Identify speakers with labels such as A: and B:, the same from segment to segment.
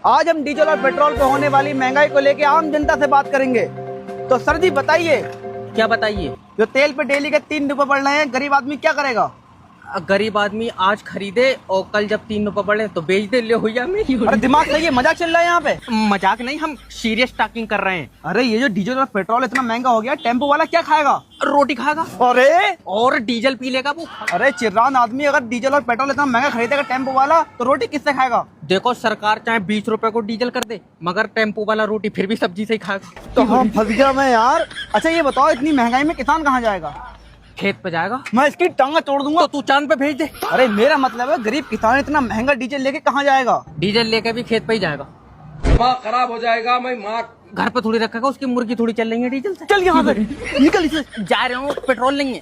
A: आज हम डीजल और पेट्रोल पे होने वाली महंगाई को लेकर आम जनता से बात करेंगे। तो सर जी बताइए,
B: क्या बताइए?
A: जो तेल पे डेली के 3 रुपए बढ़ रहे हैं, गरीब आदमी क्या करेगा?
B: गरीब आदमी आज खरीदे और कल जब 3 रुपए बढ़े तो बेच दे। ले हुई में।
A: अरे दिमाग सही है, मजाक चल रहा है यहाँ पे?
B: मजाक नहीं, हम सीरियस टॉकिंग कर रहे हैं।
A: अरे ये जो डीजल और पेट्रोल इतना महंगा हो गया, टेम्पो वाला क्या खाएगा?
B: रोटी खाएगा
A: अरे
B: और डीजल पी लेगा वो।
A: अरे चिर्रान आदमी, अगर डीजल और पेट्रोल इतना महंगा खरीदेगा टेम्पो वाला, तो रोटी किससे खाएगा?
B: देखो सरकार चाहे 20 रुपए को डीजल कर दे, मगर टेम्पो वाला रोटी फिर भी सब्जी से ही खाएगा।
A: तो हाँ, फंस गया मैं यार। अच्छा ये बताओ, इतनी महंगाई में किसान कहाँ जाएगा?
B: खेत पे जाएगा।
A: मैं इसकी टांगा तोड़ दूंगा।
B: तो तू चांद पे भेज दे।
A: अरे मेरा मतलब है, गरीब किसान इतना महंगा डीजल लेके कहाँ जाएगा?
B: डीजल लेके भी खेत पे ही जाएगा।
C: दिमाग खराब हो जाएगा। मैं माँ
B: घर पे थोड़ी रखेगा, उसकी मुर्गी थोड़ी चल रही है डीजल से।
A: चल यहाँ से निकल इसे।
B: जा रहे हो, पेट्रोल नहीं है।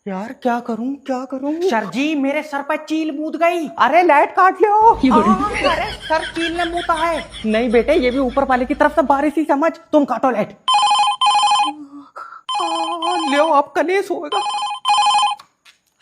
A: यार क्या करूं क्या करूं?
B: सर जी मेरे सर पर चील मूत गई।
A: अरे लाइट काट लो।
B: अरे सर चील ने मूता है।
A: नहीं बेटे, ये भी ऊपर वाले की तरफ से बारिश ही समझ। तुम काटो लाइट। ले अब कलेश होगा।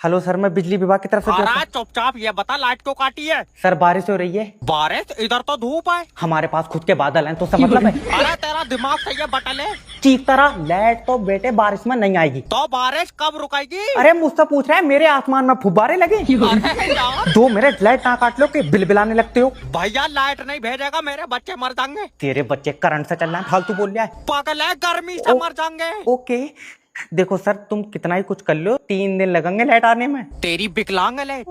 A: हेलो सर, मैं बिजली विभाग की तरफ से।
B: अरे चुपचाप ये बता, लाइट क्यों काटी है?
A: सर बारिश हो रही है।
B: बारिश? इधर तो धूप है।
A: हमारे पास खुद के बादल हैं, तो इसका मतलब है।
B: अरे तेरा दिमाग सही है बटले।
A: चीख तरह लाइट तो बेटे बारिश में नहीं आएगी।
B: तो बारिश कब रुकेगी?
A: अरे मुझसे पूछ रहे हैं, मेरे आसमान में फुब्बारे लगे।
B: अरे यार
A: 2 मिनट लाइट ना काट लो कि बिलबिलाने लगते हो।
B: भैया लाइट नहीं भेजेगा, मेरे बच्चे मर जाएंगे।
A: तेरे बच्चे करंट से चल रहे हैं, फालतू बोल रहा है।
B: पागल है, गर्मी से मर जाएंगे।
A: ओके देखो सर, तुम कितना ही कुछ कर लो, 3 दिन लगेंगे लाइट आने में।
B: तेरी विकलांग लाइट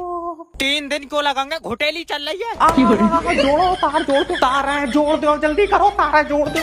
B: 3 दिन क्यों लगेंगे? घुटेली चल रही है।
A: जोड़ो तार, जोड़ दो। तार है, जोड़ दो, जल्दी करो, तार है, जोड़ दो।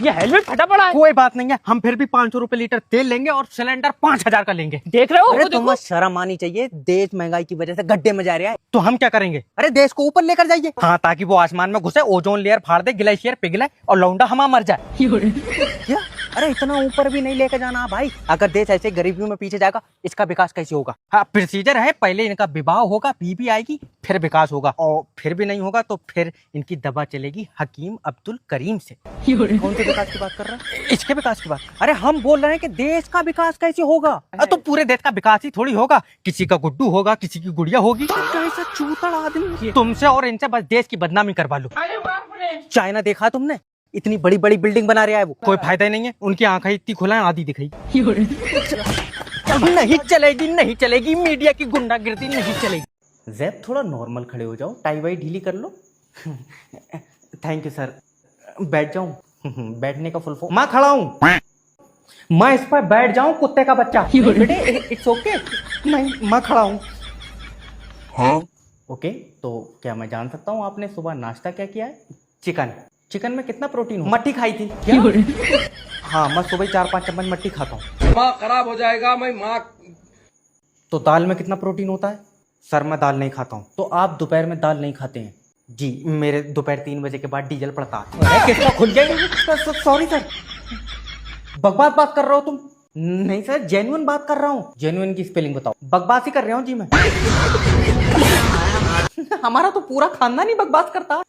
B: ये हेलमेट फटा पड़ा है।
A: कोई बात नहीं है,
B: हम फिर भी 500 रुपए लीटर तेल लेंगे और सिलेंडर 5000 का लेंगे। देख रहे हो?
A: अरे तुम्हें शर्म आनी चाहिए, देश महंगाई की वजह से गड्ढे में जा रहा है।
B: तो हम क्या करेंगे?
A: अरे देश को ऊपर लेकर जाइए।
B: हाँ, ताकि वो आसमान में घुसे, ओजोन लेयर फाड़ दे, ग्लेशियर पिघले और लौंडा हमा मर जाए।
A: क्या? अरे इतना ऊपर भी नहीं लेकर जाना भाई। अगर देश ऐसे गरीबियों में पीछे जाएगा, इसका विकास कैसे होगा?
B: हाँ, प्रोसीजर है, पहले इनका विवाह होगा, बीबी आएगी, फिर विकास होगा, और फिर भी नहीं होगा तो फिर इनकी दवा चलेगी हकीम अब्दुल करीम से।
A: कौन से विकास की बात कर रहा है?
B: इसके विकास की बात? अरे हम बोल रहे हैं कि देश का विकास कैसे होगा। तो पूरे देश का विकास ही थोड़ी होगा, किसी का गुड्डू होगा, किसी की गुड़िया होगी।
A: कैसा चूतड़ आदमी।
B: तुमसे और इनसे बस देश की बदनामी करवा लो।
A: चाइना देखा तुमने? इतनी बड़ी बड़ी बिल्डिंग बना रहा है वो।
B: कोई फायदा ही नहीं है, उनकी आंखें इतनी खुला है, आधी दिख रही।
A: नहीं चलेगी, नहीं चलेगी, मीडिया की गुंडागिर्दी नहीं चलेगी। जैब थोड़ा नॉर्मल खड़े हो जाओ, टाई वाई ढीली कर लो। Thank you sir. बैठ जाऊं? बैठने का फुल फॉर्म। मैं खड़ा हूं। मैं इस पर बैठ जाऊं, कुत्ते का बच्चा? बेटे इट्स ओके। नहीं मैं खड़ा हूं। हाँ ओके, तो क्या मैं जान सकता हूं आपने सुबह नाश्ता क्या किया है? चिकन। चिकन में कितना प्रोटीन हो? मट्टी खाई थी क्या? हाँ, मैं सुबह 4-5 चम्मच मट्टी खाता हूँ।
C: दिमाग खराब हो जाएगा। मैं माँ
A: तो दाल में कितना प्रोटीन होता है? सर मैं दाल नहीं खाता हूँ। तो आप दोपहर में दाल नहीं खाते हैं? जी, मेरे दोपहर 3 बजे के बाद डीजल पड़ता है। किसका खुल गया? Sorry sir. बकवास बात कर रहे हो तुम? नहीं सर, जेन्युइन बात कर रहा हूँ। जेन्युइन की स्पेलिंग बताओ। बकवास ही कर रहा हूँ जी मैं। हमारा तो पूरा खानदान ही बकवास करता।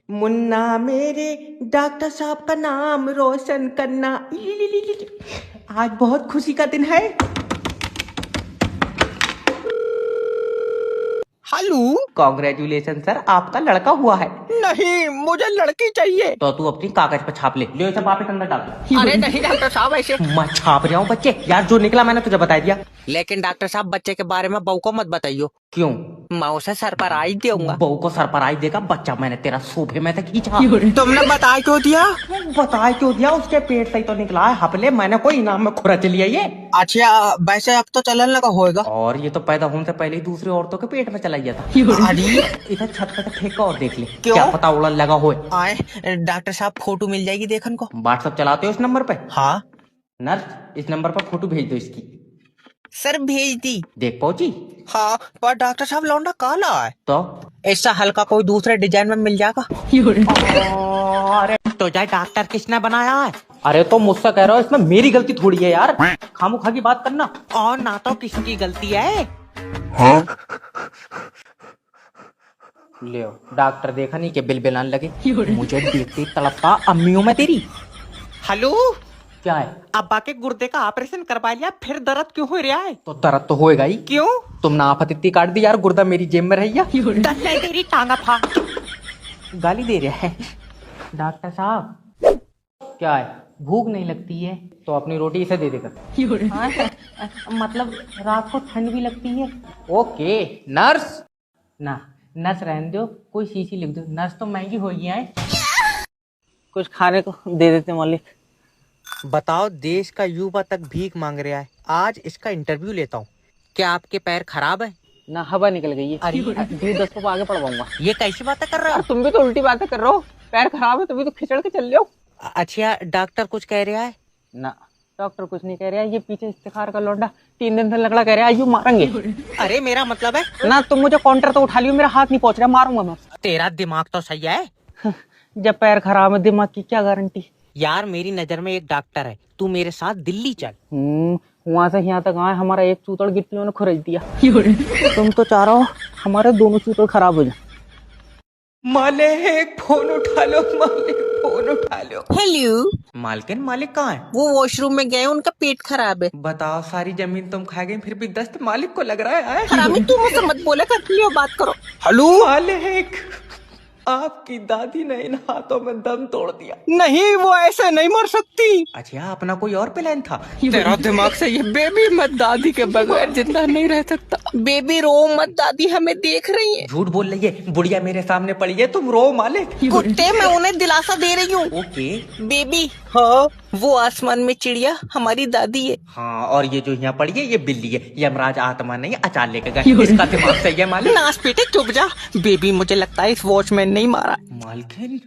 A: मुन्ना मेरे डॉक्टर साहब का नाम रोशन करना। आज बहुत खुशी का दिन है।
B: हेलो,
A: कॉन्ग्रेचुलेशन सर, आपका लड़का हुआ है।
B: नहीं मुझे लड़की चाहिए।
A: तो तू अपनी कागज पर छाप ले। ले इसे वापस अंदर डाल दे।
B: अरे नहीं डॉक्टर साहब, ऐसे
A: मैं छाप रहा हूँ बच्चे। यार जो निकला मैंने तुझे बता दिया।
B: लेकिन डॉक्टर साहब बच्चे के बारे में बहू को मत बताइयो।
A: क्यों?
B: मैं उसे सरप्राइज दूंगा।
A: बहू को सरप्राइज देगा? बच्चा मैंने तेरा सोफे में से खींचा।
B: तुमने बता क्यों दिया?
A: बता क्यों दिया? उसके पेट से ही तो निकला है। हपले मैंने कोई इनाम में खुरा चलिए ये।
B: अच्छा वैसे अब तो चलन लगा होएगा।
A: और ये तो पैदा होने से पहले ही दूसरी औरतों के पेट में चला गया था।
B: अरे
A: इधर छत पे फेंका और देख ले।
B: क्यों?
A: क्या पता उड़न लगा हो।
B: आए डॉक्टर साहब, फोटो मिल जाएगी देखन को।
A: व्हाट्सएप चलाते हो इस नंबर पे?
B: हाँ
A: नर्स, इस नंबर पर फोटो भेज दो इसकी।
B: सर भेज दी।
A: देख पहुंची?
B: हाँ, पर डॉक्टर साहब लौंडा काला है।
A: तो
B: ऐसा हल्का कोई दूसरे डिजाइन में मिल जाएगा।
A: अरे
B: तो जाए डॉक्टर किसने बनाया है?
A: अरे तो मुझसे कह रहा हूँ, इसमें मेरी गलती थोड़ी है यार। खामोखा की बात करना।
B: और ना तो किसकी गलती है।
A: ले डॉक्टर देखा नहीं कि बिल बिलान लगे। मुझे देखते तड़पता अम्मियों में तेरी।
B: हेलो
A: क्या है?
B: अब्बा के गुर्दे का ऑपरेशन करवा लिया, फिर दर्द क्यों हो रहा है?
A: तो दर्द तो होएगा ही।
B: क्यों?
A: तुमने आफत इतनी काट दी यार, गुर्दा मेरी जेब में रही।
B: दस तेरी टांगा फाड़।
A: गाली दे रहा है। डॉक्टर साहब क्या है, भूख नहीं लगती है तो अपनी रोटी इसे दे देकर। हाँ, मतलब रात को ठंड भी लगती है। Okay nurse. ना नर्स रहने दो, कोई शीशी लिख दो, नर्स तो महंगी हो गई है।
B: कुछ खाने को दे देते मालिक। बताओ, देश का युवा तक भीख मांग रहा है, आज इसका इंटरव्यू लेता हूँ। क्या आपके पैर खराब है?
A: ना हवा निकल गई है। अरे 10 को आगे पढ़वाऊंगा।
B: ये कैसी बातें कर रहे हो?
A: तुम भी तो उल्टी बातें कर रहे हो, पैर खराब है तुम भी तो खिचड़ के चल रहे हो।
B: अच्छा, डॉक्टर कुछ कह रहा है?
A: ना डॉक्टर कुछ नहीं कह रहा है, ये पीछे इफ्तिखार का लौंडा 3 दिन से लगड़ा कह रहा है आयु मारेंगे।
B: अरे मेरा मतलब है
A: ना तुम मुझे काउंटर तो उठा लियो, मेरा हाथ नहीं पहुंच रहा, मारूंगा मैं।
B: तेरा दिमाग तो सही है।
A: जब पैर खराब है दिमाग की क्या गारंटी।
B: यार मेरी नजर में एक डॉक्टर है, तू मेरे साथ दिल्ली चल।
A: वहां से यहाँ तक आए, हमारा एक चूतड़ गिट्टियों ने खुरच दिया। तुम तो चाह रहे हो हमारे दोनों चूतड़ खराब हो जाए।
B: मालिक फोन उठा लो, मालिक फोन उठा लो।
D: हेलो,
B: मालकिन, मालिक कहाँ है?
D: वो वॉशरूम में गए, उनका पेट खराब है।
B: बताओ, सारी जमीन तुम खा गई, फिर भी दस्त मालिक को लग रहा है।
D: हरामी, तुम मुझसे मत बोला कर, लियो बात करो।
B: हेलो मालिक, आपकी दादी ने इन हाथों में दम तोड़ दिया।
D: नहीं, वो ऐसे नहीं मर सकती।
B: अच्छा, अपना कोई और प्लान था?
D: तेरा दिमाग से ये बेबी मत, दादी के बगैर जिंदा नहीं रह सकता। बेबी रो मत, दादी हमें देख रही है।
B: झूठ बोल रही है, बुढ़िया मेरे सामने पड़ी है, तुम रो मालिक।
D: कुत्ते, मैं उन्हें दिलासा दे रही हूँ।
B: ओके।
D: बेबी, हाँ वो आसमान में चिड़िया हमारी दादी है।
B: हाँ, और ये जो यहाँ पड़ी है ये बिल्ली है, यमराज आत्मा नहीं अचार लेके गए। इसका दिमाग सही है मालिक।
D: नाश बेटे चुप जा। बेबी, मुझे लगता है इस वॉचमैन ने ही मारा।
B: मालकिन,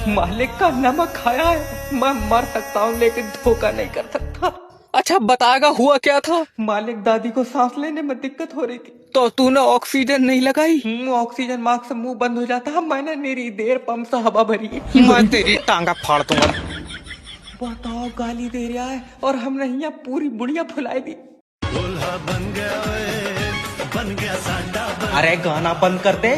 B: मालिक का नमक खाया है, मैं मर सकता हूँ लेकिन धोखा नहीं कर सकता।
D: अच्छा बताएगा हुआ क्या था?
B: मालिक, दादी को सांस लेने में दिक्कत हो रही थी,
D: तो तूने ऑक्सीजन नहीं लगाई?
B: ऑक्सीजन मास्क से मुंह बंद हो जाता, मैंने मेरी देर पंप से हवा भरी है।
D: मैं तेरी टांगा फाड़ दूंगा।
B: बताओ, गाली दे रहा है और हमने यहाँ पूरी बुढ़िया फुलाई दी। अरे गाना बंद कर दे।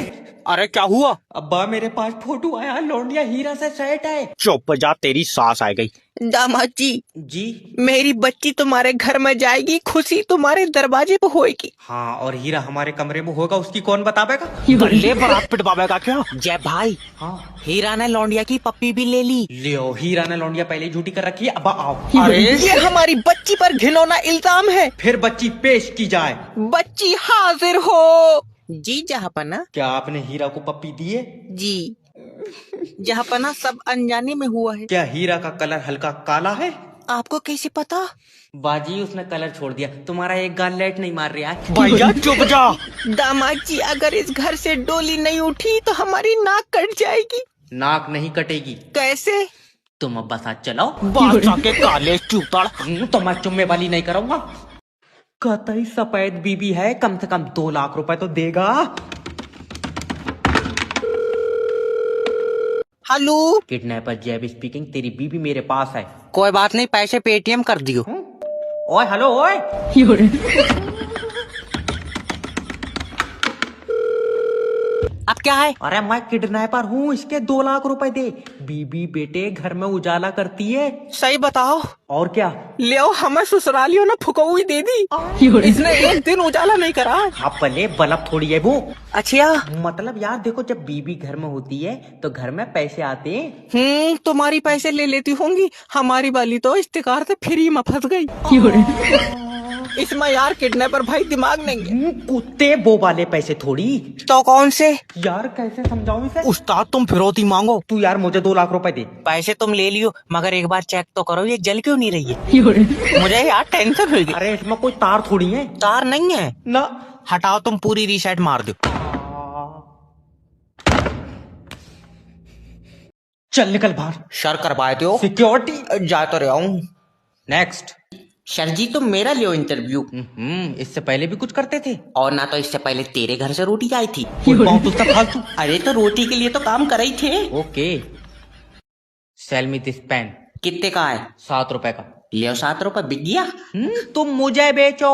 D: अरे क्या हुआ?
B: अब्बा, मेरे पास फोटो आया, लौंडिया हीरा से सेट है।
D: चुप जा, तेरी सांस आ गई। दामाद जी,
B: जी?
D: मेरी बच्ची तुम्हारे घर में जाएगी, खुशी तुम्हारे दरवाजे पे होएगी।
B: हाँ, और हीरा हमारे कमरे में होगा, उसकी कौन बतावेगा?
D: बल्ले बरात पिटवावेगा क्या? जय भाई,
B: हाँ,
D: हीरा ने लौंडिया की पप्पी भी ले ली।
B: लियो, हीरा ने लौंडिया पहले ही झूठी कर रखी है। अब आओ।
D: अरे ये हमारी बच्ची पर घिनौना इल्जाम है।
B: फिर बच्ची पेश की जाए।
D: बच्ची हाजिर हो। जी जहाँपना।
B: क्या आपने हीरा को पप्पी दी है?
D: जी जहाँपना, सब अनजाने में हुआ है।
B: क्या हीरा का कलर हल्का काला है?
D: आपको कैसे पता?
B: बाजी, उसने कलर छोड़ दिया, तुम्हारा एक गाल लाइट नहीं मार रहा है।
D: भैया चुप जा। दामाद जी, अगर इस घर से डोली नहीं उठी तो हमारी नाक कट जाएगी।
B: नाक नहीं कटेगी।
D: कैसे?
B: तुम अब बस आज चलाओ।
D: बादशाह के काले चूतड़।
B: तो मैं जुम्मे वाली नहीं करूंगा। कतई सफेद बीबी है, कम से कम 2 लाख रुपए तो देगा।
D: हेलो,
B: किडनैपर जैब स्पीकिंग, तेरी बीबी मेरे पास है।
D: कोई बात नहीं, पैसे पेटीएम कर दियो।
B: ओए हेलो, ओए।
D: अब क्या है?
B: अरे मैं किडनैपर हूँ, इसके 2 लाख रुपए दे। बीबी बेटे घर में उजाला करती है।
D: सही बताओ।
B: और क्या?
D: ले हमें ससुरालियों ने फुकौई दे दी। इसने एक दिन उजाला नहीं करा।
B: हाँ, पले बल्ब थोड़ी है वो।
D: अच्छा,
B: मतलब यार देखो, जब बीबी घर में होती है तो घर में पैसे आते हैं।
D: तुम्हारी पैसे ले लेती होंगी, हमारी वाली तो इस्तेकार से फ्री में फंस गई। इसमें यार किडनैपर भाई दिमाग नहीं।
B: कुत्ते, वो वाले पैसे थोड़ी।
D: तो कौन से?
B: यार कैसे समझाऊं इसे?
D: उस्ताद, तुम फिरौती मांगो।
B: तू यार मुझे 2 लाख रुपए दे।
D: पैसे तुम ले लियो, मगर एक बार चेक तो करो, ये जल क्यों नहीं रही है? मुझे यार टेंशन हुई।
B: अरे इसमें कोई तार थोड़ी है।
D: तार नहीं है
B: ना।
D: हटाओ, तुम पूरी रीसेट मार दो।
B: चल निकल बाहर।
D: सर करवाए दो।
B: सिक्योरिटी।
D: जा तो रहा हूँ।
B: नेक्स्ट।
D: सर जी, तुम मेरा लियो इंटरव्यू।
B: इससे पहले भी कुछ करते थे?
D: और ना तो इससे पहले तेरे घर से रोटी आई थी।
B: फालतू।
D: अरे तो रोटी के लिए तो काम कर ही थे।
B: Okay, sell me this pen.
D: कितने का है?
B: 7 रुपए का।
D: लियो, 7 रुपए बिक गया।
B: तुम मुझे बेचो।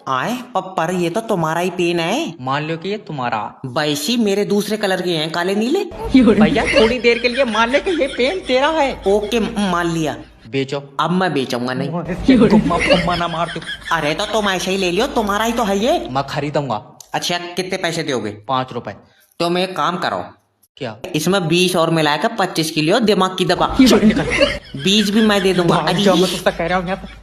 D: आए पर ये तो तुम्हारा ही पेन है।
B: मान लो कि ये तुम्हारा।
D: वैसी मेरे दूसरे कलर के हैं, काले नीले।
B: भैया थोड़ी देर के लिए मान ले कि ये पेन तेरा है।
D: ओके, मान लिया।
A: बेचो।
B: अब मैं बेचूंगा नहीं।
A: गुम्मा फुम्मा ना मार तू।
B: अरे तो तुम ऐसे ही ले लियो, तुम्हारा ही तो है ये।
A: मैं खरीदूंगा।
B: अच्छा कितने पैसे दोगे?
A: 5 रुपए।
B: तुम एक काम करो,
A: क्या?
B: इसमें 20 और मिलाकर 25 की लियो, दिमाग की दबा। बीज भी मैं दे दूंगा।
A: भाग जा, मैं तुझसे कह रहा हूँ यहाँ से।